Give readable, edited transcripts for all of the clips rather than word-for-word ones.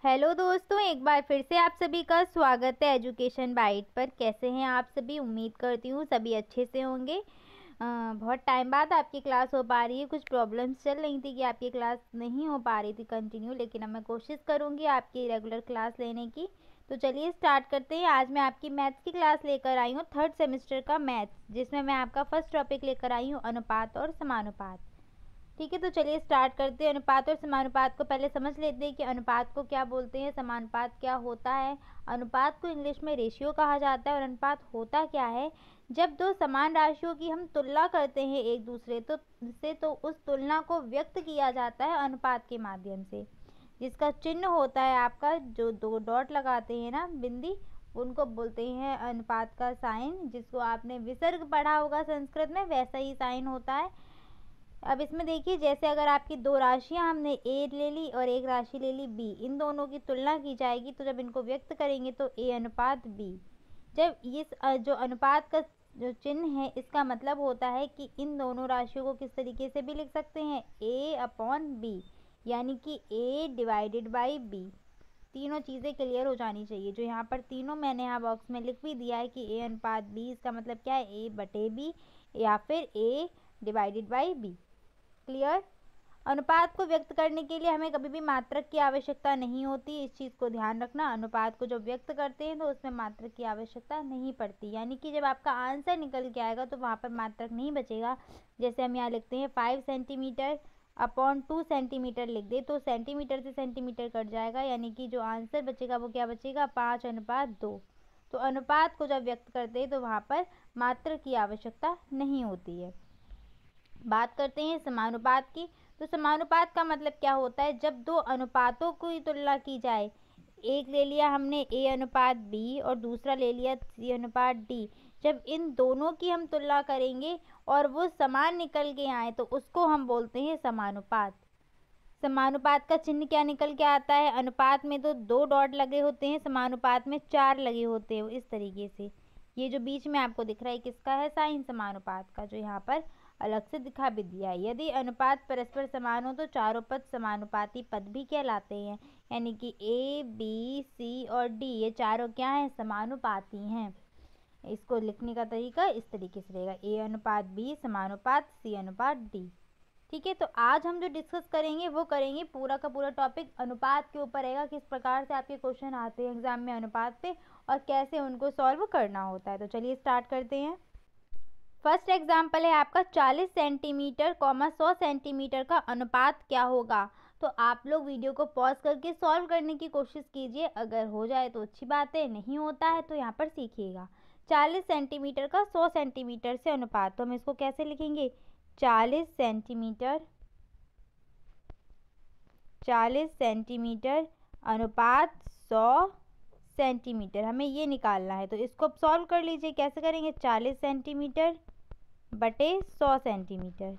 Hello दोस्तों, एक बार फिर से आप सभी का स्वागत है एजुकेशन बाइट पर। कैसे हैं आप सभी? उम्मीद करती हूँ सभी अच्छे से होंगे। बहुत टाइम बाद आपकी क्लास हो पा रही है। कुछ प्रॉब्लम्स चल रही थी कि आपकी क्लास नहीं हो पा रही थी कंटिन्यू, लेकिन अब मैं कोशिश करूँगी आपकी रेगुलर क्लास लेने की। तो चलिए स्टार्ट करते हैं। आज मैं आपकी मैथ्स की क्लास लेकर आई हूँ, थर्ड सेमेस्टर का मैथ्स, जिसमें मैं आपका फर्स्ट टॉपिक लेकर आई हूँ अनुपात और समानुपात। ठीक है, तो चलिए स्टार्ट करते हैं। अनुपात और समानुपात को पहले समझ लेते हैं कि अनुपात को क्या बोलते हैं, समानुपात क्या होता है। अनुपात को इंग्लिश में रेशियो कहा जाता है। और अनुपात होता क्या है? जब दो समान राशियों की हम तुलना करते हैं एक दूसरे तो उस तुलना को व्यक्त किया जाता है अनुपात के माध्यम से। जिसका चिन्ह होता है आपका, जो दो डॉट लगाते हैं ना, बिंदी, उनको बोलते हैं अनुपात का साइन। जिसको आपने विसर्ग पढ़ा होगा संस्कृत में, वैसा ही साइन होता है। अब इसमें देखिए, जैसे अगर आपकी दो राशियां हमने ए ले ली और एक राशि ले ली बी, इन दोनों की तुलना की जाएगी तो जब इनको व्यक्त करेंगे तो ए अनुपात बी। जब इस जो अनुपात का जो चिन्ह है, इसका मतलब होता है कि इन दोनों राशियों को किस तरीके से भी लिख सकते हैं, ए अपॉन बी, यानी कि ए डिवाइडेड बाई बी। तीनों चीज़ें क्लियर हो जानी चाहिए। जो यहाँ पर तीनों मैंने यहाँ बॉक्स में लिख भी दिया है कि ए अनुपात बी, इसका मतलब क्या है, ए बटे बी या फिर ए डिवाइडेड बाई बी। क्लियर? अनुपात को व्यक्त करने के लिए हमें कभी भी मात्रक की आवश्यकता नहीं होती। इस चीज़ को ध्यान रखना। अनुपात को जब व्यक्त करते हैं तो उसमें मात्रक की आवश्यकता नहीं पड़ती, यानी कि जब आपका आंसर निकल के आएगा तो वहाँ पर मात्रक नहीं बचेगा। जैसे हम यहाँ लिखते हैं 5 सेंटीमीटर अपॉन 2 सेंटीमीटर लिख दे तो सेंटीमीटर से सेंटीमीटर कट जाएगा, यानी कि जो आंसर बचेगा वो क्या बचेगा, 5:2। तो अनुपात को जब व्यक्त करते हैं तो वहाँ पर मात्रक की आवश्यकता नहीं होती है। बात करते हैं समानुपात की। तो समानुपात का मतलब क्या होता है? जब दो अनुपातों की तुलना की जाए, एक ले लिया हमने ए अनुपात बी और दूसरा ले लिया सी अनुपात डी, जब इन दोनों की हम तुलना करेंगे और वो समान निकल के आए तो उसको हम बोलते हैं समानुपात। समानुपात का चिन्ह क्या निकल के आता है? अनुपात में तो 2 डॉट लगे होते हैं, समानुपात में 4 लगे होते हैं। इस तरीके से ये जो बीच में आपको दिख रहा है किसका है, साइन समानुपात का, जो यहाँ पर अलग से दिखा भी दिया है। यदि अनुपात परस्पर समान हो तो चारों पद समानुपाती पद भी कहलाते हैं, यानी कि ए बी सी और डी, ये चारों क्या हैं, समानुपाती हैं। इसको लिखने का तरीका इस तरीके से रहेगा, ए अनुपात बी समानुपात सी अनुपात डी। ठीक है, तो आज हम जो डिस्कस करेंगे वो करेंगे पूरा का पूरा टॉपिक अनुपात के ऊपर रहेगा। किस प्रकार से आपके क्वेश्चन आते हैं एग्जाम में अनुपात पे और कैसे उनको सॉल्व करना होता है। तो चलिए स्टार्ट करते हैं। फर्स्ट एग्जाम्पल है आपका 40 सेंटीमीटर 100 सेंटीमीटर का अनुपात क्या होगा। तो आप लोग वीडियो को पॉज करके सॉल्व करने की कोशिश कीजिए। अगर हो जाए तो अच्छी बात है, नहीं होता है तो यहाँ पर सीखिएगा। 40 सेंटीमीटर का 100 सेंटीमीटर से अनुपात, तो हम इसको कैसे लिखेंगे, 40 सेंटीमीटर अनुपात 100 सेंटीमीटर, हमें ये निकालना है। तो इसको अब सॉल्व कर लीजिए। कैसे करेंगे, 40 सेंटीमीटर बटे 100 सेंटीमीटर।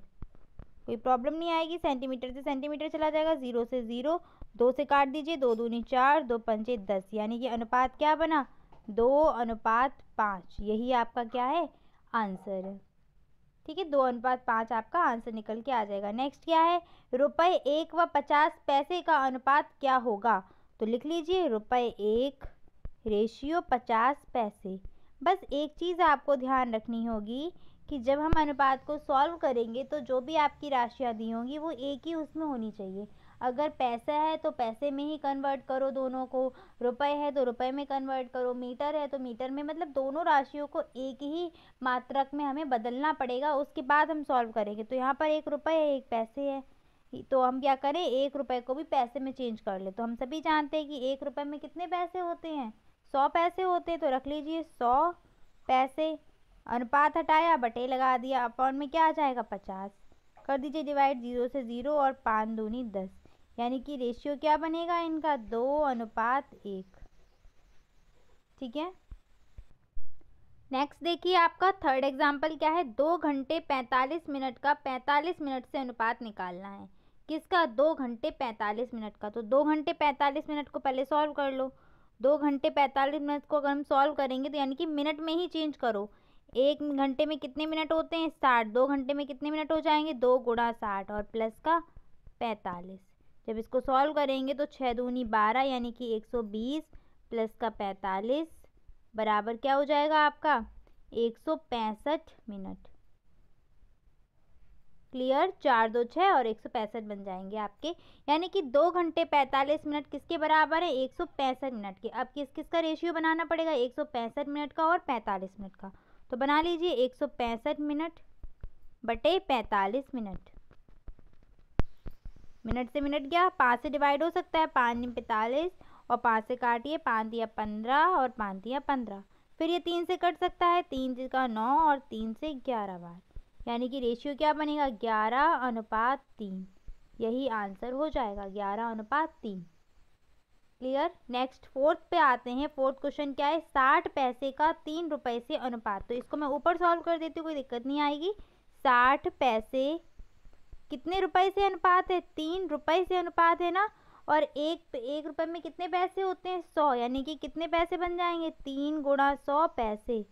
कोई प्रॉब्लम नहीं आएगी, सेंटीमीटर से सेंटीमीटर चला जाएगा, 0 से 0, 2 से काट दीजिए, 2 दूनी 4, 2 पंचे 10, यानी कि अनुपात क्या बना, 2:5। यही आपका क्या है, आंसर है। ठीक है, 2:5 आपका आंसर निकल के आ जाएगा। नेक्स्ट क्या है, रुपये 1 व 50 पैसे का अनुपात क्या होगा। तो लिख लीजिए ₹1 रेशियो 50 पैसे। बस एक चीज़ आपको ध्यान रखनी होगी कि जब हम अनुपात को सॉल्व करेंगे तो जो भी आपकी राशियाँ दी होंगी वो एक ही उसमें होनी चाहिए। अगर पैसा है तो पैसे में ही कन्वर्ट करो दोनों को, रुपए है तो रुपए में कन्वर्ट करो, मीटर है तो मीटर में, मतलब दोनों राशियों को एक ही मात्रक में हमें बदलना पड़ेगा, उसके बाद हम सॉल्व करेंगे। तो यहाँ पर 1 रुपये है, 1 पैसे है, तो हम क्या करें, 1 रुपये को भी पैसे में चेंज कर ले। तो हम सभी जानते हैं कि 1 रुपये में कितने पैसे होते हैं, 100 पैसे होते हैं। तो रख लीजिए 100 पैसे। अनुपात हटाया, बटे लगा दिया, अपॉन में क्या आ जाएगा, 50। कर दीजिए डिवाइड, 0 से 0 और 5 दूनी 10, यानी कि रेशियो क्या बनेगा इनका, 2:1। ठीक है, नेक्स्ट देखिए आपका थर्ड एग्जाम्पल क्या है, 2 घंटे 45 मिनट का 45 मिनट से अनुपात निकालना है। किसका, 2 घंटे 45 मिनट का। तो 2 घंटे 45 मिनट को पहले सॉल्व कर लो। 2 घंटे 45 मिनट को अगर हम सॉल्व करेंगे तो यानी कि मिनट में ही चेंज करो। 1 घंटे में कितने मिनट होते हैं, 60। 2 घंटे में कितने मिनट हो जाएंगे, 2 × 60 और प्लस का 45। जब इसको सॉल्व करेंगे तो 6 दूनी 12 यानी कि 120 प्लस का 45 बराबर क्या हो जाएगा आपका 165 मिनट। क्लियर, 4 2 6 और 165 बन जाएंगे आपके, यानी कि 2 घंटे 45 मिनट किसके बराबर है 165 मिनट के। अब किस किस का रेशियो बनाना पड़ेगा 165 मिनट का और 45 मिनट का। तो बना लीजिए 165 मिनट बटे 45 मिनट। मिनट से मिनट गया, 5 से डिवाइड हो सकता है, 5 × 45 और 5 से काटिए, 5 दिया 15 और 5 दिया 15। फिर ये 3 से कट सकता है, 3 का 9 और 3 से 11 बार, यानी कि रेशियो क्या बनेगा 11:3। यही आंसर हो जाएगा 11:3। क्लियर। नेक्स्ट फोर्थ पे आते हैं। फोर्थ क्वेश्चन क्या है 60 पैसे का 3 रुपए से अनुपात। तो इसको मैं ऊपर सॉल्व कर देती हूँ, कोई दिक्कत नहीं आएगी। 60 पैसे कितने रुपए से अनुपात है 3 रुपए से अनुपात है ना, और एक रुपए में कितने पैसे होते हैं 100, यानी कि कितने पैसे बन जाएंगे 3 × 100 पैसे।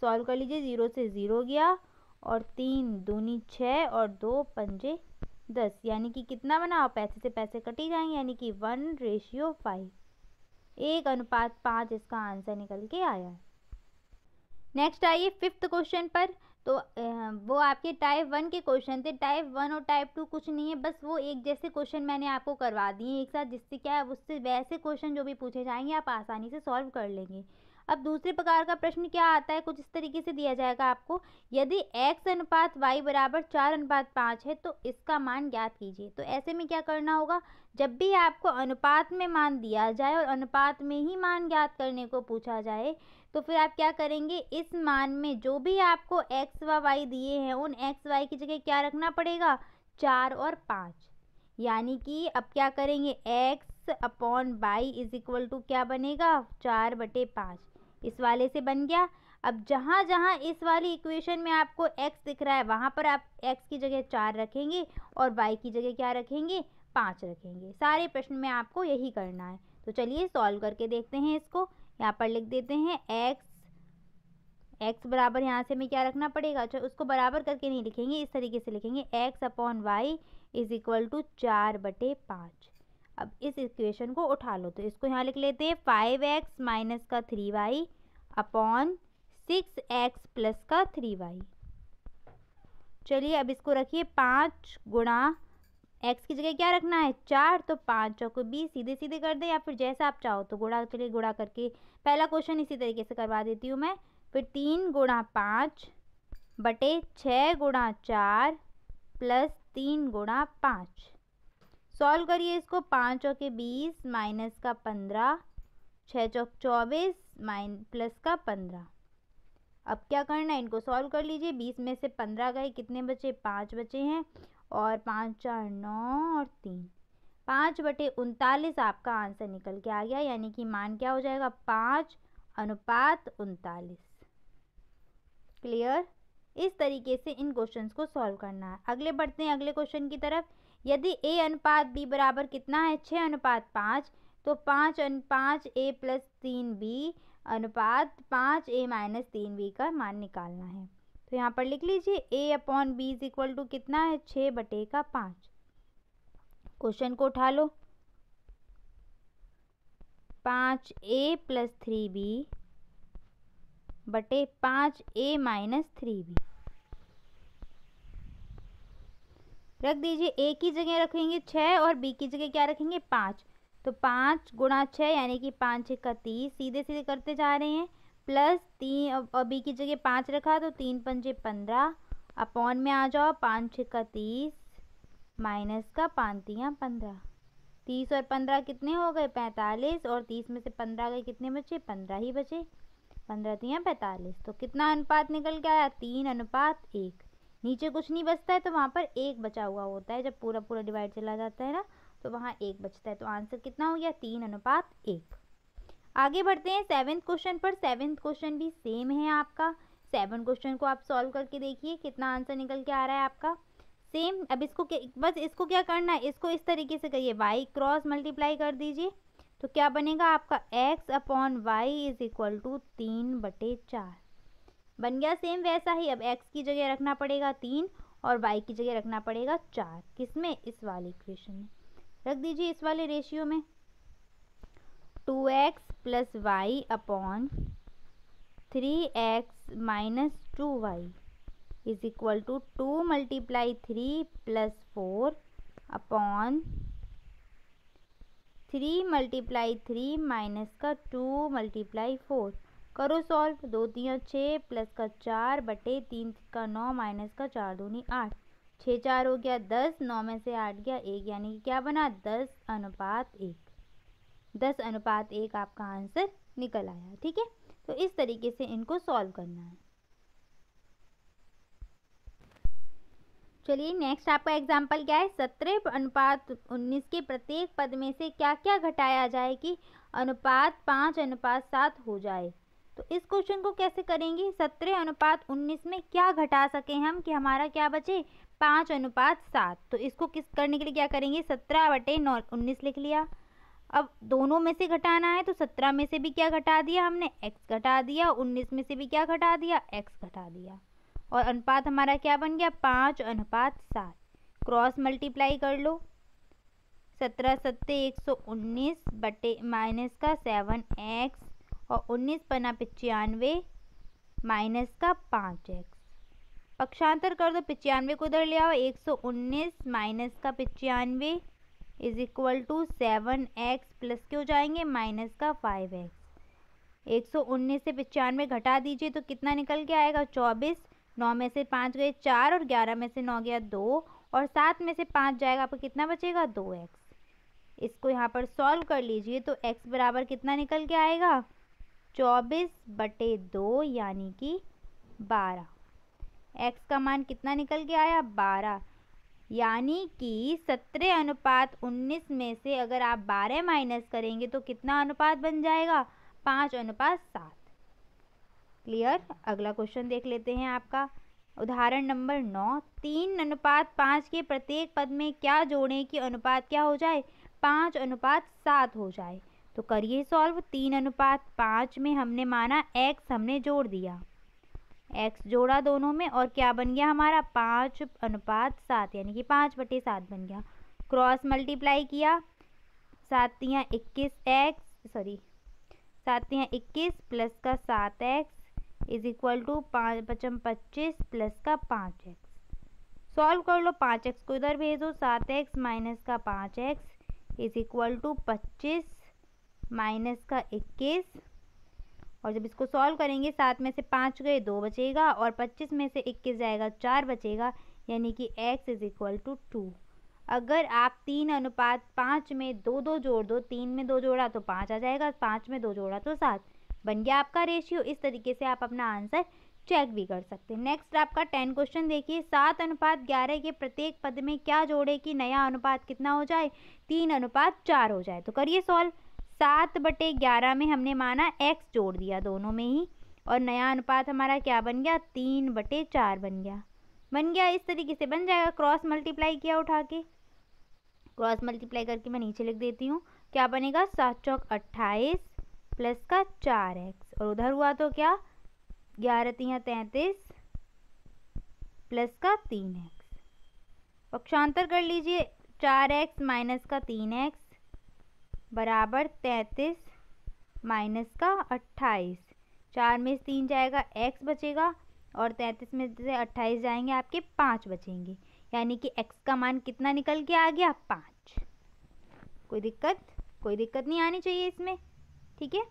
सॉल्व कर लीजिए, 0 से 0 गया और 3 दूनी 6 और 2 पंजे 10, यानी कि कितना बना, पैसे से पैसे कटी जाएंगे, यानी कि 1:5, 1:5 इसका आंसर निकल के आया है। नेक्स्ट आइए फिफ्थ क्वेश्चन पर। तो वो आपके टाइप 1 के क्वेश्चन थे। टाइप 1 और टाइप 2 कुछ नहीं है, बस वो एक जैसे क्वेश्चन मैंने आपको करवा दिए एक साथ, जिससे क्या है उससे वैसे क्वेश्चन जो भी पूछे जाएंगे आप आसानी से सॉल्व कर लेंगे। अब दूसरे प्रकार का प्रश्न क्या आता है, कुछ इस तरीके से दिया जाएगा आपको, यदि x अनुपात y बराबर 4:5 है तो इसका मान ज्ञात कीजिए। तो ऐसे में क्या करना होगा, जब भी आपको अनुपात में मान दिया जाए और अनुपात में ही मान ज्ञात करने को पूछा जाए, तो फिर आप क्या करेंगे, इस मान में जो भी आपको x व y दिए हैं उन x y की जगह क्या रखना पड़ेगा 4 और 5, यानी कि अब क्या करेंगे x/y इज इक्वल टू क्या बनेगा 4/5। इस वाले से बन गया। अब जहाँ जहाँ इस वाली इक्वेशन में आपको x दिख रहा है वहाँ पर आप x की जगह 4 रखेंगे और y की जगह क्या रखेंगे 5 रखेंगे। सारे प्रश्न में आपको यही करना है। तो चलिए सॉल्व करके देखते हैं इसको। यहाँ पर लिख देते हैं x बराबर, यहाँ से हमें क्या रखना पड़ेगा, अच्छा उसको बराबर करके नहीं लिखेंगे, इस तरीके से लिखेंगे x/y इज इक्वल टू 4/5। अब इस इक्वेशन को उठा लो, तो इसको यहाँ लिख लेते हैं 5x माइनस का 3y अपॉन 6x प्लस का 3y। चलिए अब इसको रखिए 5 गुणा x की जगह क्या रखना है 4, तो 5 चौको 20, सीधे सीधे कर दें या फिर जैसा आप चाहो तो गुणा। चलिए गुणा करके पहला क्वेश्चन इसी तरीके से करवा देती हूँ मैं। फिर 3 × 5 बटे 6 × 4 प्लस 3 × 5। सॉल्व करिए इसको, 5 चौके 20 माइनस का 15, 6 चौक 24 प्लस का 15। अब क्या करना है, इनको सॉल्व कर लीजिए। 20 में से 15 गए, कितने बचे 5 बचे हैं, और 5 4 9 और 3 5/39 आपका आंसर निकल के आ गया, यानी कि मान क्या हो जाएगा 5:39। क्लियर। इस तरीके से इन क्वेश्चंस को सॉल्व करना है। अगले बढ़ते हैं अगले क्वेश्चन की तरफ। यदि a अनुपात b बराबर कितना है 6:5, तो 5a प्लस 3b अनुपात 5a माइनस 3b का मान निकालना है। तो यहाँ पर लिख लीजिए a/b इज इक्वल टू कितना है 6/5। क्वेश्चन को उठा लो, 5a प्लस 3b बटे 5a माइनस 3b रख दीजिए। a की जगह रखेंगे 6 और b की जगह क्या रखेंगे 5, तो 5 × 6 यानी कि 5 6 का 30, सीधे सीधे करते जा रहे हैं, प्लस 3 और b की जगह 5 रखा तो 3 पंजे 15, अपॉन में आ जाओ 5 6 का 30 माइनस का 5 3 15। 30 और 15 कितने हो गए 45, और 30 में से 15 गए कितने बचे 15 ही बचे, 15 3 45। तो कितना अनुपात निकल के आया 3:1। नीचे कुछ नहीं बचता है तो वहाँ पर 1 बचा हुआ होता है, जब पूरा पूरा डिवाइड चला जाता है ना तो वहाँ 1 बचता है। तो आंसर कितना हो गया 3:1। आगे बढ़ते हैं 7th क्वेश्चन पर। 7th क्वेश्चन भी सेम है आपका। 7 क्वेश्चन को आप सॉल्व करके देखिए कितना आंसर निकल के आ रहा है आपका सेम। अब इसको बस इसको क्या करना है, इसको इस तरीके से करिए, y क्रॉस मल्टीप्लाई कर दीजिए, तो क्या बनेगा आपका x/y इज इक्वल टू 3/4 बन गया। सेम वैसा ही अब x की जगह रखना पड़ेगा 3 और y की जगह रखना पड़ेगा 4। किसमें? इस वाले इक्वेशन में रख दीजिए, इस वाले रेशियो में। 2x plus Y upon 3x minus 2y is equal to 2 multiply 3 plus 4 upon 3 multiply 3 minus का 2 मल्टीप्लाई 4। करो सॉल्व। 2 3 6 प्लस का 4 बटे 3 का 9 माइनस का 4 दूनी 8। 6 4 हो गया 10, 9 में से 8 गया 1, यानी कि क्या बना? 10:1। 10:1 आपका आंसर निकल आया। ठीक है, तो इस तरीके से इनको सॉल्व करना है। चलिए नेक्स्ट आपका एग्जाम्पल क्या है? 17:19 के प्रत्येक पद में से क्या क्या घटाया जाए कि अनुपात 5:7 हो जाए। तो इस क्वेश्चन को कैसे करेंगे? 17:19 में क्या घटा सके हम कि हमारा क्या बचे? 5:7। तो इसको किस करने के लिए क्या करेंगे? 17/19 लिख लिया। अब दोनों में से घटाना है तो 17 में से भी क्या घटा दिया हमने? x घटा दिया। 19 में से भी क्या घटा दिया? x घटा दिया। और अनुपात हमारा क्या बन गया? 5:7। क्रॉस मल्टीप्लाई कर लो। 17 7 119 बटे माइनस का 7x और 19 पन्ना 95 माइनस का 5x। पक्षांतर कर दो, 95 को उधर ले आओ। 119 माइनस का 95 is equal to 7x plus के हो जाएंगे माइनस का 5x। 119 से 95 घटा दीजिए तो कितना निकल के आएगा? 24। 9 में से 5 गए 4 और 11 में से 9 गया 2 और 7 में से 5 जाएगा, आपको कितना बचेगा? 2x। इसको यहाँ पर सॉल्व कर लीजिए तो x बराबर कितना निकल के आएगा? 24/2 यानी कि 12। x का मान कितना निकल के आया? 12। यानी कि 17:19 में से अगर आप 12 माइनस करेंगे तो कितना अनुपात बन जाएगा? 5:7। क्लियर? अगला क्वेश्चन देख लेते हैं आपका उदाहरण नंबर 9। 3:5 के प्रत्येक पद में क्या जोड़ें कि अनुपात क्या हो जाए? 5:7 हो जाए। तो करिए सॉल्व। 3:5 में हमने माना x हमने जोड़ दिया, x जोड़ा दोनों में और क्या बन गया हमारा? 5:7 यानी कि 5/7 बन गया। क्रॉस मल्टीप्लाई किया। 7 3 21 प्लस का 7x is equal to 5 5 25 plus का 5x। सॉल्व कर लो। 5x को इधर भेजो। 7x माइनस का 5x is equal to 25 minus का 21। और जब इसको सॉल्व करेंगे 7 में से 5 गए 2 बचेगा और 25 में से 21 जाएगा 4 बचेगा, यानी कि x इज इक्वल टू 2। अगर आप 3:5 में 2 2 जोड़ दो, 3 में 2 जोड़ा तो 5 आ जाएगा, 5 में 2 जोड़ा तो 7 बन गया आपका रेशियो। इस तरीके से आप अपना आंसर चेक भी कर सकते हैं। नेक्स्ट आपका 10 क्वेश्चन देखिए। 7:11 के प्रत्येक पद में क्या जोड़े कि नया अनुपात कितना हो जाए? 3:4 हो जाए। तो करिए सॉल्व। 7/11 में हमने माना x जोड़ दिया दोनों में ही और नया अनुपात हमारा क्या बन गया? 3/4 बन गया। इस तरीके से बन जाएगा। क्रॉस मल्टीप्लाई किया उठा के, क्रॉस मल्टीप्लाई करके मैं नीचे लिख देती हूँ। क्या बनेगा? 7 चौक 28 प्लस का 4x और उधर हुआ तो क्या? 11 3 33 प्लस का 3x। पक्षांतर कर लीजिए। 4x माइनस का 3x बराबर 33 माइनस का 28। 4 में से 3 जाएगा x बचेगा और 33 में से 28 जाएंगे आपके 5 बचेंगे, यानी कि x का मान कितना निकल के आ गया? 5। कोई दिक्कत नहीं आनी चाहिए इसमें। ठीक है,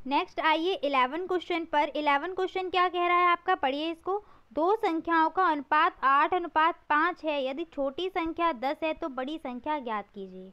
नेक्स्ट आइए 11 क्वेश्चन पर। 11 क्वेश्चन क्या कह रहा है आपका? पढ़िए इसको। दो संख्याओं का अनुपात 8:5 है। यदि छोटी संख्या 10 है तो बड़ी संख्या ज्ञात कीजिए।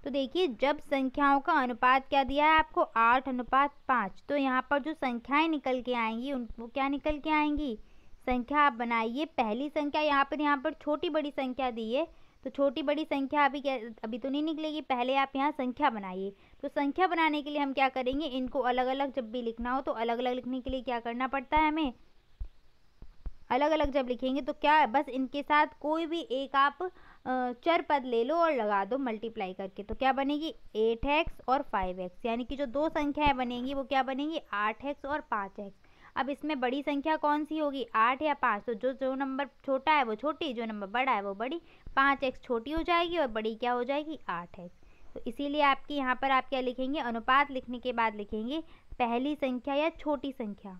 तो देखिए, जब संख्याओं का अनुपात क्या दिया है आपको? 8:5, तो यहाँ पर जो संख्याएं निकल के आएंगी वो क्या निकल के आएंगी? संख्या आप बनाइए। पहली संख्या यहाँ पर छोटी बड़ी संख्या दी है, तो छोटी बड़ी संख्या अभी तो नहीं निकलेगी। पहले आप यहाँ संख्या बनाइए। तो संख्या बनाने के लिए हम क्या करेंगे? इनको अलग अलग जब भी लिखना हो तो अलग अलग लिखने के लिए क्या करना पड़ता है हमें? अलग अलग जब लिखेंगे तो क्या, बस इनके साथ कोई भी एक आप चर पद ले लो और लगा दो मल्टीप्लाई करके। तो क्या बनेगी? 8x और 5x, यानी कि जो दो संख्याएं बनेंगी वो क्या बनेंगी? 8x और 5x। अब इसमें बड़ी संख्या कौन सी होगी, 8 या 5। तो जो जो नंबर छोटा है वो छोटी, जो नंबर बड़ा है वो बड़ी। 5x छोटी हो जाएगी और बड़ी क्या हो जाएगी, 8x। तो इसीलिए आपकी यहाँ पर आप क्या लिखेंगे, अनुपात लिखने के बाद लिखेंगे पहली संख्या या छोटी संख्या।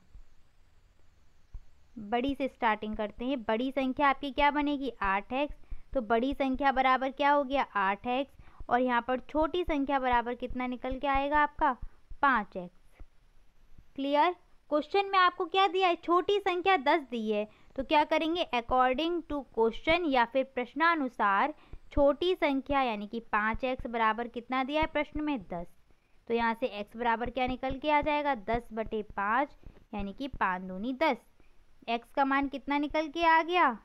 बड़ी से स्टार्टिंग करते हैं। बड़ी संख्या आपकी क्या बनेगी, 8x। तो बड़ी संख्या बराबर क्या हो गया, 8x। और यहाँ पर छोटी संख्या बराबर कितना निकल के आएगा आपका, 5x। क्लियर। क्वेश्चन में आपको क्या दिया है, छोटी संख्या 10 दी है। तो क्या करेंगे, अकॉर्डिंग टू क्वेश्चन या फिर प्रश्नानुसार छोटी संख्या यानी कि 5x बराबर कितना दिया है प्रश्न में, 10। तो यहाँ से x बराबर क्या निकल के आ जाएगा, 10/5 यानी कि 5 दूनी 10। x का मान कितना निकल के आ गया,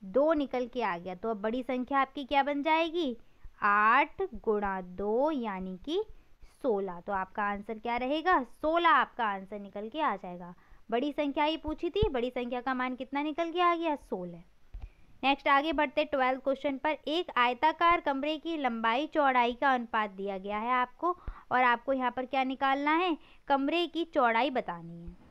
2 निकल के आ गया। तो अब बड़ी संख्या आपकी क्या बन जाएगी, 8 × 2 यानी कि 16। तो आपका आंसर क्या रहेगा, 16 आपका आंसर निकल के आ जाएगा। बड़ी संख्या ही पूछी थी, बड़ी संख्या का मान कितना निकल के आ गया, 16। नेक्स्ट आगे बढ़ते 12 क्वेश्चन पर। एक आयताकार कमरे की लंबाई चौड़ाई का अनुपात दिया गया है आपको, और आपको यहाँ पर क्या निकालना है, कमरे की चौड़ाई बतानी है।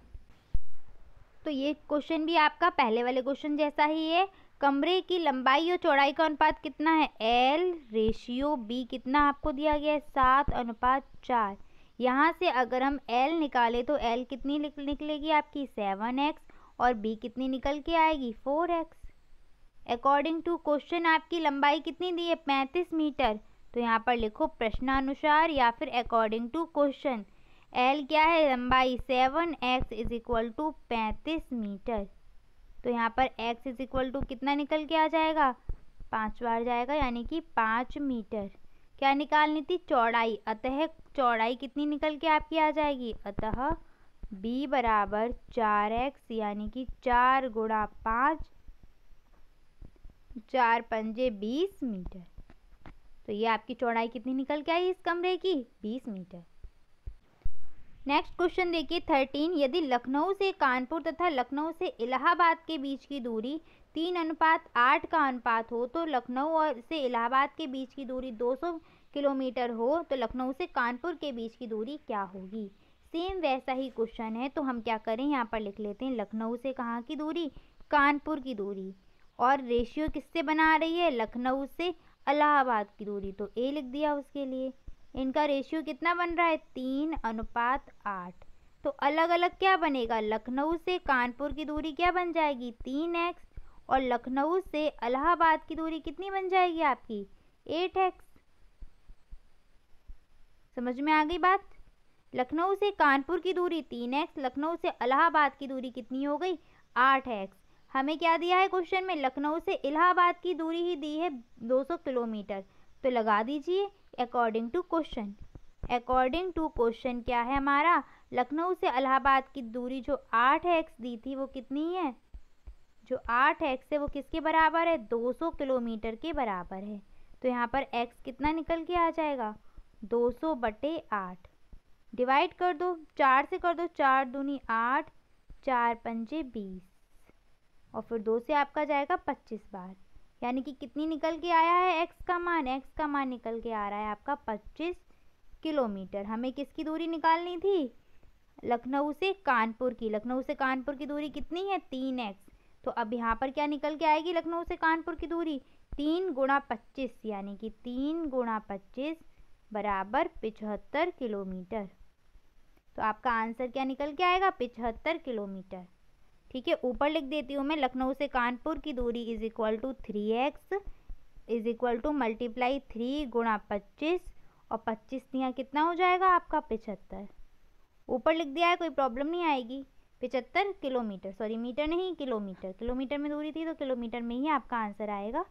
तो ये क्वेश्चन भी आपका पहले वाले क्वेश्चन जैसा ही है। कमरे की लंबाई और चौड़ाई का अनुपात कितना है, L/B कितना आपको दिया गया है, 7:4। यहाँ से अगर हम L निकालें तो L कितनी निकलेगी आपकी, 7x। और B कितनी निकल के आएगी, 4x। अकॉर्डिंग टू क्वेश्चन आपकी लंबाई कितनी दी है, 35 मीटर। तो यहाँ पर लिखो प्रश्नानुसार या फिर अकॉर्डिंग टू क्वेश्चन। L क्या है, लंबाई 7x = 35 मीटर। तो यहाँ पर x = कितना निकल के आ जाएगा, 5 बार जाएगा यानी कि 5 मीटर। क्या निकालनी थी, चौड़ाई। अतः चौड़ाई कितनी निकल के आपकी आ जाएगी, अतः b बराबर 4x यानी कि 4 × 5, 4 पंजे 20 मीटर। तो ये आपकी चौड़ाई कितनी निकल के आई इस कमरे की, 20 मीटर। नेक्स्ट क्वेश्चन देखिए 13। यदि लखनऊ से कानपुर तथा लखनऊ से इलाहाबाद के बीच की दूरी 3:8 का अनुपात हो, तो लखनऊ और से इलाहाबाद के बीच की दूरी 200 किलोमीटर हो, तो लखनऊ से कानपुर के बीच की दूरी क्या होगी। सेम वैसा ही क्वेश्चन है। तो हम क्या करें, यहाँ पर लिख लेते हैं लखनऊ से कहाँ की दूरी, कानपुर की दूरी। और रेशियो किससे बना रही है, लखनऊ से इलाहाबाद की दूरी। तो ए लिख दिया उसके लिए। इनका रेशियो कितना बन रहा है, 3:8। तो अलग अलग क्या बनेगा, लखनऊ से कानपुर की दूरी क्या बन जाएगी, 3x। और लखनऊ से इलाहाबाद की दूरी कितनी बन जाएगी आपकी, 8x। समझ में आ गई बात। लखनऊ से कानपुर की दूरी 3x, लखनऊ से इलाहाबाद की दूरी कितनी हो गई, 8x। हमें क्या दिया है क्वेश्चन में, लखनऊ से इलाहाबाद की दूरी ही दी है 200 किलोमीटर। तो लगा दीजिए according to question. According to question क्या है हमारा, लखनऊ से इलाहाबाद की दूरी जो 8x दी थी वो कितनी है, जो 8x है वो किसके बराबर है, 200 किलोमीटर के बराबर है। तो यहाँ पर x कितना निकल के आ जाएगा, 200/8। डिवाइड कर दो, 4 से कर दो, 4 दूनी 8, 4 पंजे 20। और फिर 2 से आपका जाएगा 25 बार, यानी कि कितनी निकल के आया है x का मान, x का मान निकल के आ रहा है आपका 25 किलोमीटर। हमें किसकी दूरी निकालनी थी, लखनऊ से कानपुर की। लखनऊ से कानपुर की दूरी कितनी है, 3x। तो अब यहाँ पर क्या निकल के आएगी लखनऊ से कानपुर की दूरी, 3 × 25 यानी कि 3 × 25 बराबर 75 किलोमीटर। तो आपका आंसर क्या निकल के आएगा, 75 किलोमीटर। ठीक है, ऊपर लिख देती हूँ मैं, लखनऊ से कानपुर की दूरी = 3x मल्टीप्लाई 3 × 25। और 25 यहाँ कितना हो जाएगा आपका, 75। ऊपर लिख दिया है, कोई प्रॉब्लम नहीं आएगी। 75 किलोमीटर, सॉरी मीटर नहीं किलोमीटर, किलोमीटर में दूरी थी तो किलोमीटर में ही आपका आंसर आएगा।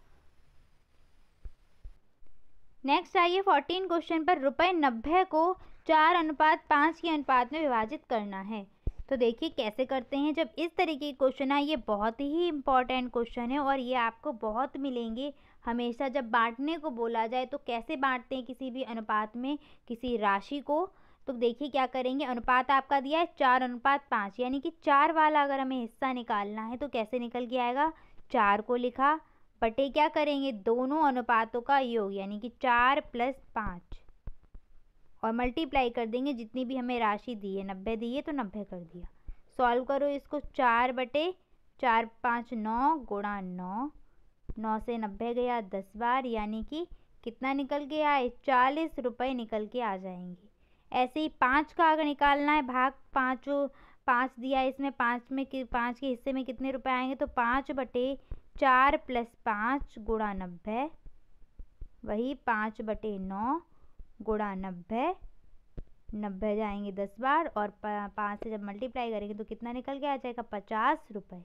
नेक्स्ट आइए 14 क्वेश्चन पर। ₹90 को 4:5 के अनुपात में विभाजित करना है। तो देखिए कैसे करते हैं। जब इस तरीके के क्वेश्चन आए, ये बहुत ही इंपॉर्टेंट क्वेश्चन है और ये आपको बहुत मिलेंगे हमेशा। जब बांटने को बोला जाए तो कैसे बांटते हैं किसी भी अनुपात में किसी राशि को। तो देखिए क्या करेंगे, अनुपात आपका दिया है 4:5, यानी कि 4 वाला अगर हमें हिस्सा निकालना है तो कैसे निकल के आएगा, 4 को लिखा बटे क्या करेंगे, दोनों अनुपातों का योग यानी कि 4 + 5 और मल्टीप्लाई कर देंगे जितनी भी हमें राशि दी है, 90 दी है तो 90 कर दिया। सॉल्व करो इसको। 4/4 5 9 गुणा 9, 9 से 90 गया 10 बार, यानी कि कितना निकल के आए, 40 रुपये निकल के आ जाएंगे। ऐसे ही 5 का अगर निकालना है भाग, 5 दिया है इसमें, 5 के हिस्से में कितने रुपए आएंगे, तो 5/4 + 5 गुणा 90, वही 5/9 गुणा 90, 90 जाएंगे 10 बार, और 5 से जब मल्टीप्लाई करेंगे तो कितना निकल के आ जाएगा, 50 रुपये।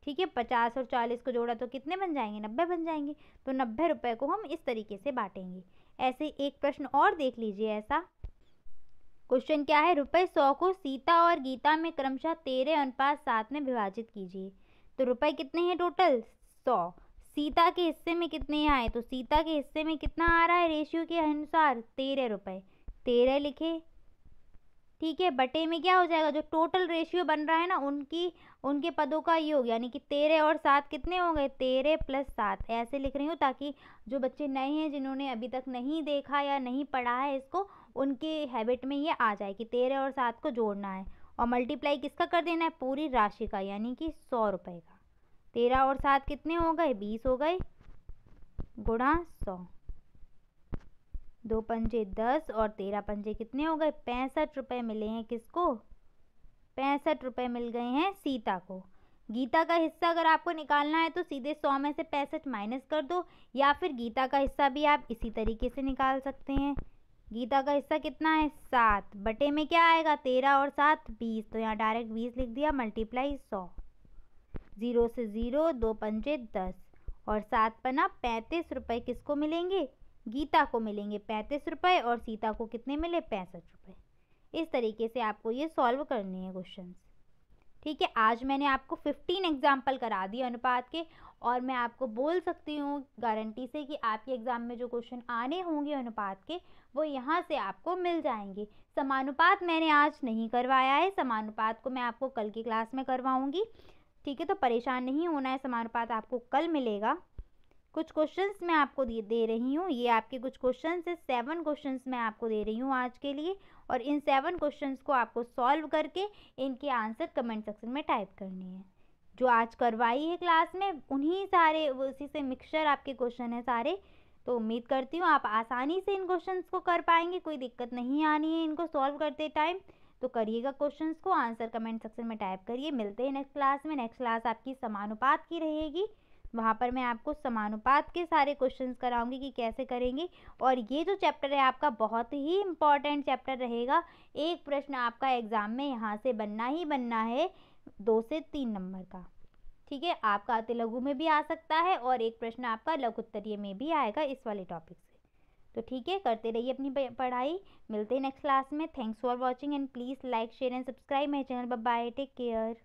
ठीक है, 50 और 40 को जोड़ा तो कितने बन जाएंगे, 90 बन जाएंगे। तो 90 रुपये को हम इस तरीके से बांटेंगे। ऐसे एक प्रश्न और देख लीजिए। ऐसा क्वेश्चन क्या है, ₹100 को सीता और गीता में क्रमशः 13:7 में विभाजित कीजिए। तो रुपए कितने हैं टोटल, 100। सीता के हिस्से में कितने आए, तो सीता के हिस्से में कितना आ रहा है रेशियो के अनुसार, 13 रुपये, 13 लिखे। ठीक है, बटे में क्या हो जाएगा, जो टोटल रेशियो बन रहा है ना उनके पदों का योग, यानी कि 13 और 7 कितने हो गए, 13 + 7। ऐसे लिख रही हूँ ताकि जो बच्चे नए हैं, जिन्होंने अभी तक नहीं देखा या नहीं पढ़ा है इसको, उनके हैबिट में ये आ जाए कि 13 और 7 को जोड़ना है। और मल्टीप्लाई किसका कर देना है, पूरी राशि का, यानी कि 100 रुपये का। 13 और 7 कितने हो गए, 20 हो गए, गुणा 100। 2 पंजे 10 और 13 पंजे कितने हो गए, 65 रुपये मिले हैं किसको, 65 रुपये मिल गए हैं सीता को। गीता का हिस्सा अगर आपको निकालना है तो सीधे 100 में से 65 माइनस कर दो, या फिर गीता का हिस्सा भी आप इसी तरीके से निकाल सकते हैं। गीता का हिस्सा कितना है, 7, बटे में क्या आएगा, 13 और 7 20, तो यहाँ डायरेक्ट 20 लिख दिया, मल्टीप्लाई 100, 0 से 0, 2 पंजे 10 और 7 पना 35 रुपये किसको मिलेंगे, गीता को मिलेंगे 35 रुपये, और सीता को कितने मिले, 65 रुपये। इस तरीके से आपको ये सॉल्व करने हैं क्वेश्चंस। ठीक है, आज मैंने आपको 15 एग्जाम्पल करा दिए अनुपात के, और मैं आपको बोल सकती हूँ गारंटी से कि आपके एग्जाम में जो क्वेश्चन आने होंगे अनुपात के, वो यहाँ से आपको मिल जाएंगे। समानुपात मैंने आज नहीं करवाया है, समानुपात को मैं आपको कल की क्लास में करवाऊँगी। ठीक है, तो परेशान नहीं होना है, समानुपात आपको कल मिलेगा। कुछ क्वेश्चंस मैं आपको दे रही हूँ, ये आपके कुछ क्वेश्चंस है, 7 क्वेश्चंस मैं आपको दे रही हूँ आज के लिए, और इन 7 क्वेश्चंस को आपको सॉल्व करके इनके आंसर कमेंट सेक्शन में टाइप करने हैं। जो आज करवाई है क्लास में उन्हीं सारे, उसी से मिक्सचर आपके क्वेश्चन है सारे। तो उम्मीद करती हूँ आप आसानी से इन क्वेश्चंस को कर पाएंगे, कोई दिक्कत नहीं आनी है इनको सॉल्व करते टाइम। तो करिएगा क्वेश्चंस को, आंसर कमेंट सेक्शन में टाइप करिए। मिलते हैं नेक्स्ट क्लास में। नेक्स्ट क्लास आपकी समानुपात की रहेगी, वहाँ पर मैं आपको समानुपात के सारे क्वेश्चंस कराऊंगी कि कैसे करेंगे। और ये जो चैप्टर है आपका बहुत ही इम्पॉर्टेंट चैप्टर रहेगा। एक प्रश्न आपका एग्जाम में यहाँ से बनना ही बनना है, 2 से 3 नंबर का। ठीक है, आपका अति लघु में भी आ सकता है, और एक प्रश्न आपका लघु उत्तरीय में भी आएगा इस वाले टॉपिक से। तो ठीक है, करते रहिए अपनी पढ़ाई। मिलते हैं नेक्स्ट क्लास में। Thanks for watching and please like share and subscribe my channel. Bye bye, take care.